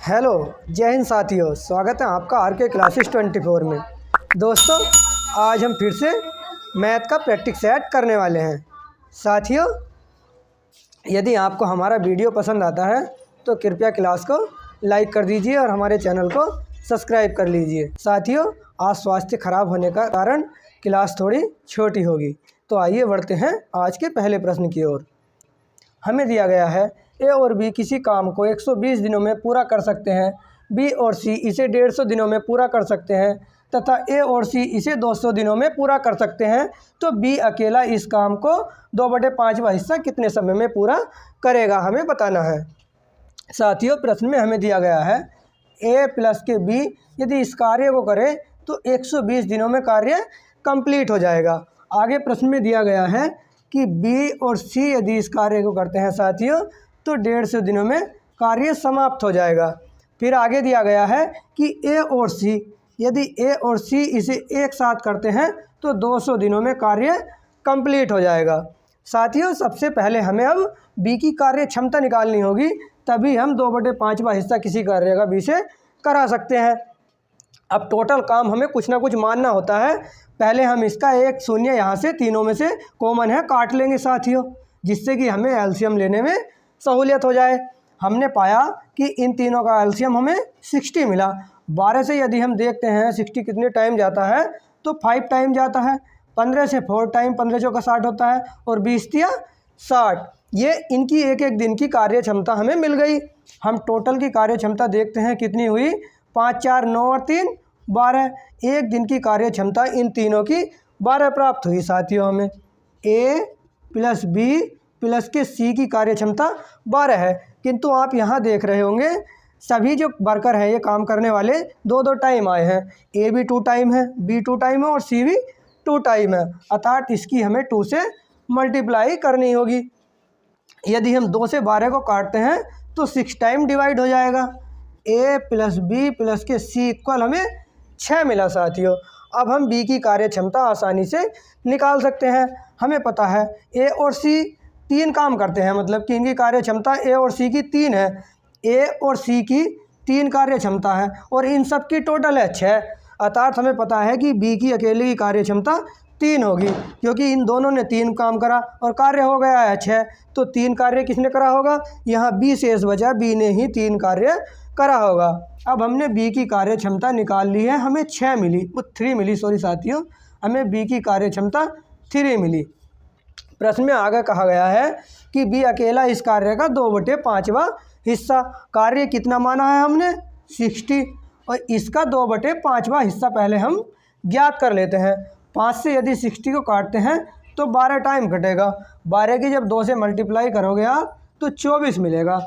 Hello, जय हिंद साथियों। स्वागत है आपका आर के क्लासेस 24 में। दोस्तों, आज हम फिर से मैथ का प्रैक्टिस सेट करने वाले हैं। साथियों, यदि आपको हमारा वीडियो पसंद आता है तो कृपया क्लास को लाइक कर दीजिए और हमारे चैनल को सब्सक्राइब कर लीजिए। साथियों, आज स्वास्थ्य खराब होने का कारण क्लास थोड़ी छोटी होगी। तो आइए बढ़ते हैं आज के पहले प्रश्न की ओर। हमें दिया गया है ए और बी किसी काम को 120 दिनों में पूरा कर सकते हैं, बी और सी इसे 150 दिनों में पूरा कर सकते हैं तथा ए और सी इसे 200 दिनों में पूरा कर सकते हैं, तो बी अकेला इस काम को 2/5वां हिस्सा कितने समय में पूरा करेगा, हमें बताना है। साथियों, प्रश्न में हमें दिया गया है ए प्लस के बी यदि इस कार्य को करे तो 120 दिनों में कार्य कंप्लीट हो जाएगा। आगे प्रश्न में दिया गया है कि बी और सी यदि इस कार्य को करते हैं साथियों तो 150 दिनों में कार्य समाप्त हो जाएगा। फिर आगे दिया गया है कि ए और सी यदि ए और सी इसे एक साथ करते हैं तो 200 दिनों में कार्य कंप्लीट हो जाएगा। साथियों, सबसे पहले हमें अब बी की कार्य क्षमता निकालनी होगी, तभी हम 2/5वां हिस्सा किसी कार्य का बी से करा सकते हैं। अब टोटल काम हमें कुछ ना कुछ मानना होता है। पहले हम इसका एक शून्य यहाँ से तीनों में से कॉमन है काट लेंगे साथियों, जिससे कि हमें एलसीएम लेने में सहूलियत हो जाए। हमने पाया कि इन तीनों का एलसीएम हमें 60 मिला। 12 से यदि हम देखते हैं 60 कितने टाइम जाता है तो 5 टाइम जाता है। 15 से 4 टाइम, 15 चौका 60 होता है और 20 तिया 60। ये इनकी एक एक दिन की कार्य क्षमता हमें मिल गई। हम टोटल की कार्य क्षमता देखते हैं कितनी हुई, 5 4 9 और 3 12। एक दिन की कार्य क्षमता इन तीनों की 12 प्राप्त हुई साथियों। हमें ए प्लस बी प्लस के सी की कार्य क्षमता 12 है, किंतु आप यहाँ देख रहे होंगे सभी जो वर्कर हैं ये काम करने वाले 2-2 टाइम आए हैं। ए भी 2 टाइम है, बी 2 टाइम है और सी भी 2 टाइम है, अर्थात इसकी हमें 2 से मल्टीप्लाई करनी होगी। यदि हम 2 से 12 को काटते हैं तो 6 टाइम डिवाइड हो जाएगा। ए प्लस बी प्लस के सी इक्वल हमें 6 मिला साथियों। अब हम बी की कार्य क्षमता आसानी से निकाल सकते हैं। हमें पता है ए और सी 3 काम करते हैं, मतलब कि इनकी कार्य क्षमता ए और सी की 3 है। ए और सी की 3 कार्य क्षमता है और इन सब की टोटल है 6, अर्थात हमें पता है कि बी की अकेले की कार्य क्षमता 3 होगी, क्योंकि इन दोनों ने 3 काम करा और कार्य हो गया है 6। तो 3 कार्य किसने करा होगा, यहाँ बी शेष बचा, बी ने ही 3 कार्य करा होगा। अब हमने बी की कार्य क्षमता निकाल ली है, हमें 6 मिली, वो 3 मिली, सॉरी साथियों, हमें बी की कार्य क्षमता 3 मिली। प्रश्न में आगे कहा गया है कि बी अकेला इस कार्य का 2/5वां हिस्सा, कार्य कितना माना है हमने 60, और इसका 2/5वां हिस्सा पहले हम ज्ञात कर लेते हैं। 5 से यदि 60 को काटते हैं तो 12 टाइम कटेगा। 12 की जब 2 से मल्टीप्लाई करोगे आप तो 24 मिलेगा।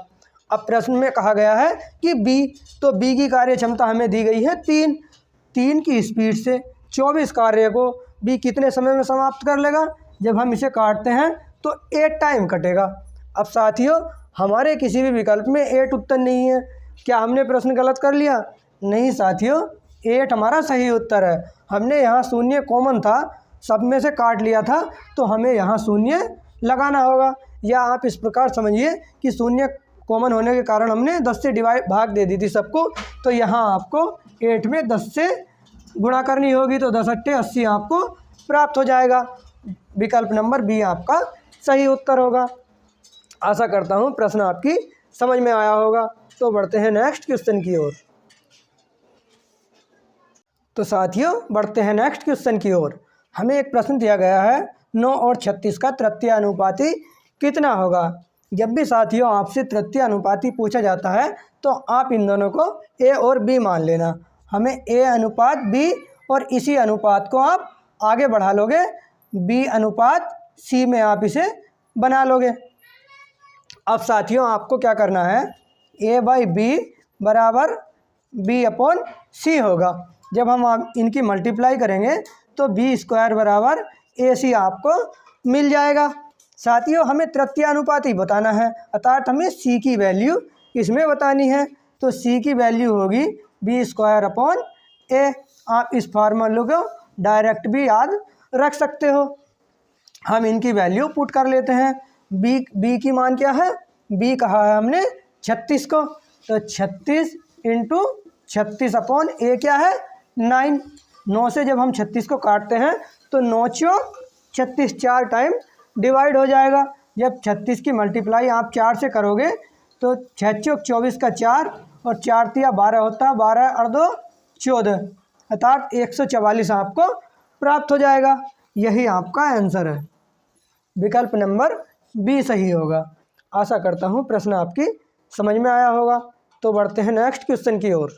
अब प्रश्न में कहा गया है कि बी, तो बी की कार्य क्षमता हमें दी गई है 3 की स्पीड से 24 कार्य को बी कितने समय में समाप्त कर लेगा, जब हम इसे काटते हैं तो 8 टाइम कटेगा। अब साथियों, हमारे किसी भी विकल्प में 8 उत्तर नहीं है। क्या हमने प्रश्न गलत कर लिया? नहीं साथियों, 8 हमारा सही उत्तर है। हमने यहाँ शून्य कॉमन था, सब में से काट लिया था, तो हमें यहाँ शून्य लगाना होगा। या आप इस प्रकार समझिए कि शून्य कॉमन होने के कारण हमने 10 से भाग दे दी थी सबको, तो यहाँ आपको 8 में 10 से गुणा करनी होगी, तो 10 × 8 = 80 आपको प्राप्त हो जाएगा। विकल्प नंबर बी आपका सही उत्तर होगा। आशा करता हूँ प्रश्न आपकी समझ में आया होगा। तो बढ़ते हैं नेक्स्ट क्वेश्चन की ओर। तो साथियों, बढ़ते हैं नेक्स्ट क्वेश्चन की ओर। हमें एक प्रश्न दिया गया है 9 और 36 का तृतीय अनुपाती कितना होगा। जब भी साथियों आपसे तृतीय अनुपाती पूछा जाता है तो आप इन दोनों को ए और बी मान लेना। हमें ए अनुपात बी और इसी अनुपात को आप आगे बढ़ा लोगे, बी अनुपात सी में आप इसे बना लोगे। अब साथियों, आपको क्या करना है, a/b बराबर b/c होगा। जब हम इनकी मल्टीप्लाई करेंगे तो b² बराबर ac आपको मिल जाएगा। साथियों, हमें तृतीय अनुपाती बताना है, अर्थात हमें c की वैल्यू इसमें बतानी है। तो c की वैल्यू होगी b²/a। आप इस फार्मूले को डायरेक्ट भी याद रख सकते हो। हम इनकी वैल्यू पुट कर लेते हैं। बी की मान क्या है, बी कहा है हमने 36 को, तो 36 इंटू 36/a क्या है 9। 9 से जब हम 36 को काटते हैं तो 9 चौक 36 4 टाइम डिवाइड हो जाएगा। जब 36 की मल्टीप्लाई आप 4 से करोगे तो 6 चौक 24 का 4 और 4 तिया 12 होता है, 12 और 2 14, अर्थात 144 आपको प्राप्त हो जाएगा। यही आपका आंसर है। विकल्प नंबर बी सही होगा। आशा करता हूँ प्रश्न आपकी समझ में आया होगा। तो बढ़ते हैं नेक्स्ट क्वेश्चन की ओर।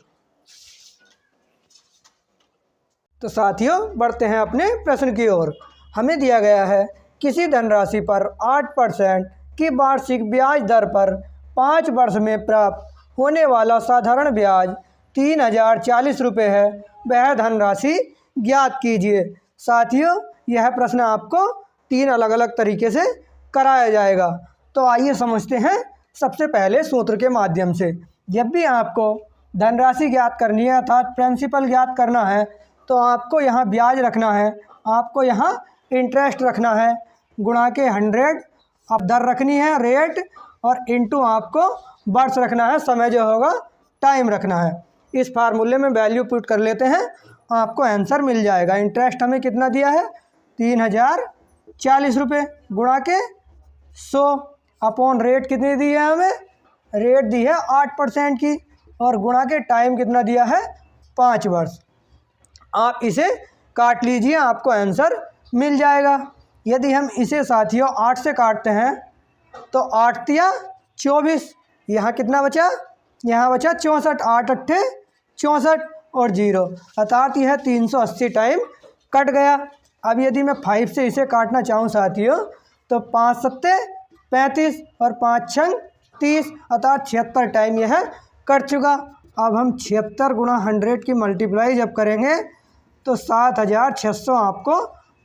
तो साथियों बढ़ते हैं अपने प्रश्न की ओर। हमें दिया गया है किसी धनराशि पर 8% की वार्षिक ब्याज दर पर 5 वर्ष में प्राप्त होने वाला साधारण ब्याज 3040 रुपये है। वह धनराशि ज्ञात कीजिए। साथियों यह प्रश्न आपको 3 अलग अलग तरीके से कराया जाएगा। तो आइए समझते हैं सबसे पहले सूत्र के माध्यम से। जब भी आपको धनराशि ज्ञात करनी है अर्थात प्रिंसिपल ज्ञात करना है तो आपको यहाँ ब्याज रखना है, आपको यहाँ इंटरेस्ट रखना है, गुणा के 100 अब दर रखनी है रेट, और इनटू आपको वर्ष रखना है, समय जो होगा टाइम रखना है। इस फार्मूले में वैल्यू पुट कर लेते हैं, आपको आंसर मिल जाएगा। इंटरेस्ट हमें कितना दिया है 3040 रुपये, गुणा के 100 अपॉन रेट कितनी दी है हमें, रेट दी है 8% की, और गुणा के टाइम कितना दिया है 5 वर्ष। आप इसे काट लीजिए, आपको आंसर मिल जाएगा। यदि हम इसे साथियों 8 से काटते हैं तो 8 तिया 24, यहाँ कितना बचा, यहाँ बचा 64, 8 अट्ठे 64 और 0, अर्थात यह 380 टाइम कट गया। अब यदि मैं 5 से इसे काटना चाहूँ साथियों तो 5 सत्ते 35 और 5 छंग 30, अर्थात 76 टाइम यह कट चुका। अब हम 76 गुणा 100 की मल्टीप्लाई जब करेंगे तो 7600 आपको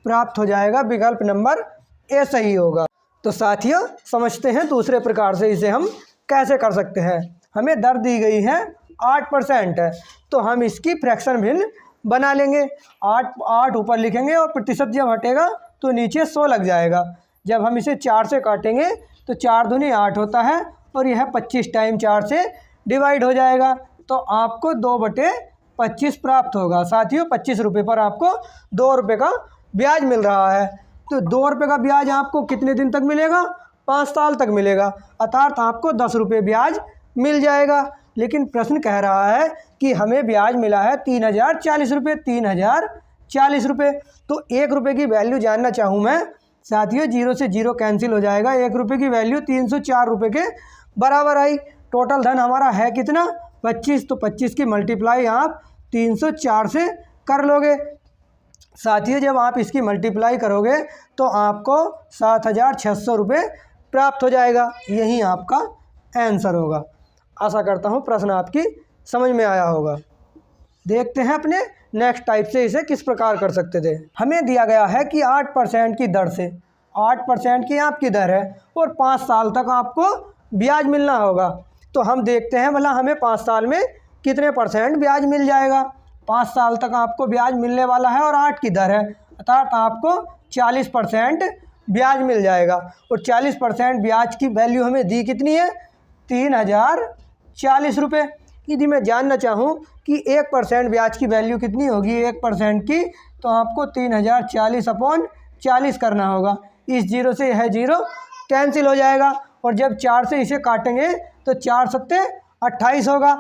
प्राप्त हो जाएगा। विकल्प नंबर ए सही होगा। तो साथियों समझते हैं दूसरे प्रकार से इसे हम कैसे कर सकते हैं। हमें दर दी गई है 8% है, तो हम इसकी फ्रैक्शन भिन्न बना लेंगे। 8 ऊपर लिखेंगे और प्रतिशत जब हटेगा तो नीचे 100 लग जाएगा। जब हम इसे 4 से काटेंगे तो 4 दूनी 8 होता है और यह 25 टाइम 4 से डिवाइड हो जाएगा, तो आपको 2/25 प्राप्त होगा। साथियों 25 रुपये पर आपको 2 रुपये का ब्याज मिल रहा है। तो 2 रुपये का ब्याज आपको कितने दिन तक मिलेगा, 5 साल तक मिलेगा, अर्थात आपको 10 रुपये ब्याज मिल जाएगा। लेकिन प्रश्न कह रहा है कि हमें ब्याज मिला है 3040 रुपये, 3040 रुपये। तो 1 रुपये की वैल्यू जानना चाहूँ मैं साथियों, 0 से 0 कैंसिल हो जाएगा। 1 रुपये की वैल्यू 304 रुपये के बराबर आई। टोटल धन हमारा है कितना 25, तो 25 की मल्टीप्लाई आप 304 से कर लोगे। साथियों जब आप इसकी मल्टीप्लाई करोगे तो आपको 7600 रुपये प्राप्त हो जाएगा। यही आपका आंसर होगा। आशा करता हूँ प्रश्न आपकी समझ में आया होगा। देखते हैं अपने नेक्स्ट टाइप से इसे किस प्रकार कर सकते थे। हमें दिया गया है कि 8% की दर से, 8% की आपकी दर है और 5 साल तक आपको ब्याज मिलना होगा। तो हम देखते हैं भला हमें 5 साल में कितने % ब्याज मिल जाएगा। 5 साल तक आपको ब्याज मिलने वाला है और 8 की दर है, अर्थात आपको 40% ब्याज मिल जाएगा। और 40% ब्याज की वैल्यू हमें दी कितनी है 3040 रुपये। यदि मैं जानना चाहूँ कि 1% ब्याज की वैल्यू कितनी होगी 1% की, तो आपको 3040/40 करना होगा। इस 0 से यह 0 कैंसिल हो जाएगा, और जब 4 से इसे काटेंगे तो 4 सत्ते 28 होगा,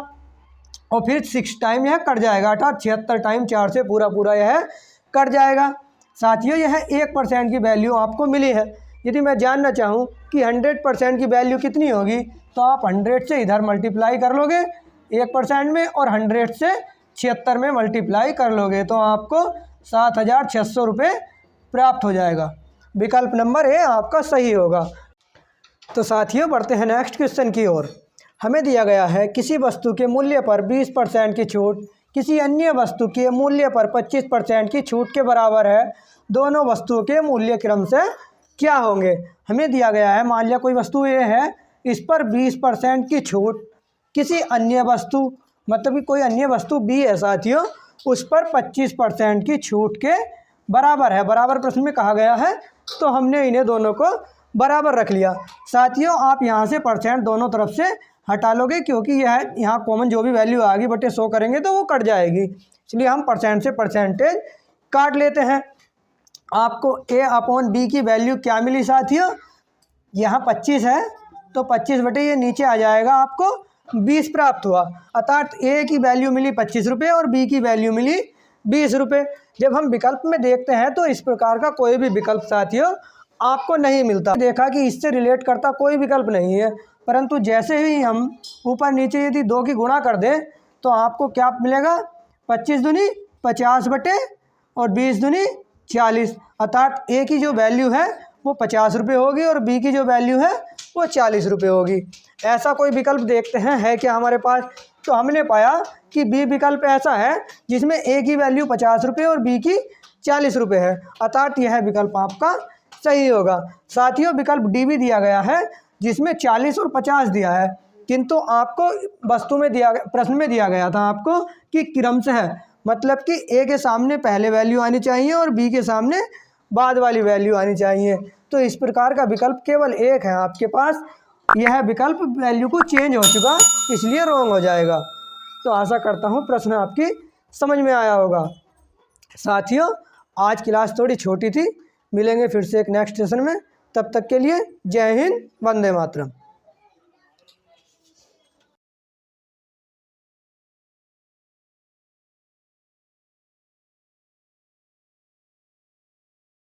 और फिर 6 टाइम यह कट जाएगा, अर्थात 76 टाइम 4 से पूरा यह कट जाएगा। साथियों यह 1% की वैल्यू आपको मिली है। यदि मैं जानना चाहूँ कि 100% की वैल्यू कितनी होगी, तो आप 100 से इधर मल्टीप्लाई कर लोगे 1% में, और 100 से 76 में मल्टीप्लाई कर लोगे, तो आपको 7600 रुपये प्राप्त हो जाएगा। विकल्प नंबर ए आपका सही होगा। तो साथियों बढ़ते हैं नेक्स्ट क्वेश्चन की ओर। हमें दिया गया है किसी वस्तु के मूल्य पर 20% की छूट किसी अन्य वस्तु के मूल्य पर 25% की छूट के बराबर है। दोनों वस्तुओं के मूल्य क्रम से क्या होंगे। हमें दिया गया है, मान लिया कोई वस्तु ये है, इस पर 20% की छूट, किसी अन्य वस्तु मतलब कि कोई अन्य वस्तु बी है साथियों, उस पर 25% की छूट के बराबर है। बराबर प्रश्न में कहा गया है, तो हमने इन्हें दोनों को बराबर रख लिया। साथियों आप यहाँ से % दोनों तरफ से हटा लोगे, क्योंकि यह यहाँ कॉमन जो भी वैल्यू आएगी बटे 100 करेंगे तो वो कट जाएगी, इसलिए हम परसेंट से परसेंटेज काट लेते हैं। आपको A/B की वैल्यू क्या मिली साथियों? यहाँ 25 है तो 25 बटे ये नीचे आ जाएगा, आपको 20 प्राप्त हुआ। अर्थात A की वैल्यू मिली 25 रुपये और B की वैल्यू मिली 20 रुपये। जब हम विकल्प में देखते हैं तो इस प्रकार का कोई भी विकल्प साथियों आपको नहीं मिलता। देखा कि इससे रिलेट करता कोई विकल्प नहीं है, परंतु जैसे ही हम ऊपर नीचे यदि 2 की गुणा कर दें तो आपको क्या मिलेगा? 25 दूनी 50 बटे और 20 दूनी 40। अर्थात A की जो वैल्यू है वो 50 रुपये होगी और B की जो वैल्यू है वो 40 रुपये होगी। ऐसा कोई विकल्प देखते हैं है क्या हमारे पास? तो हमने पाया कि B विकल्प ऐसा है जिसमें A की वैल्यू 50 रुपये और B की 40 रुपये है। अर्थात यह विकल्प आपका सही होगा। साथियों, विकल्प D भी दिया गया है जिसमें 40 और 50 दिया है, किंतु आपको वस्तु में प्रश्न में दिया गया था आपको कि क्रमशः, मतलब कि A के सामने पहले वैल्यू आनी चाहिए और B के सामने बाद वाली वैल्यू आनी चाहिए। तो इस प्रकार का विकल्प केवल एक है आपके पास। यह विकल्प वैल्यू को चेंज हो चुका, इसलिए रॉन्ग हो जाएगा। तो आशा करता हूँ प्रश्न आपकी समझ में आया होगा। साथियों, आज क्लास थोड़ी छोटी थी, मिलेंगे फिर से एक नेक्स्ट सेशन में। तब तक के लिए जय हिंद, वंदे मातरम।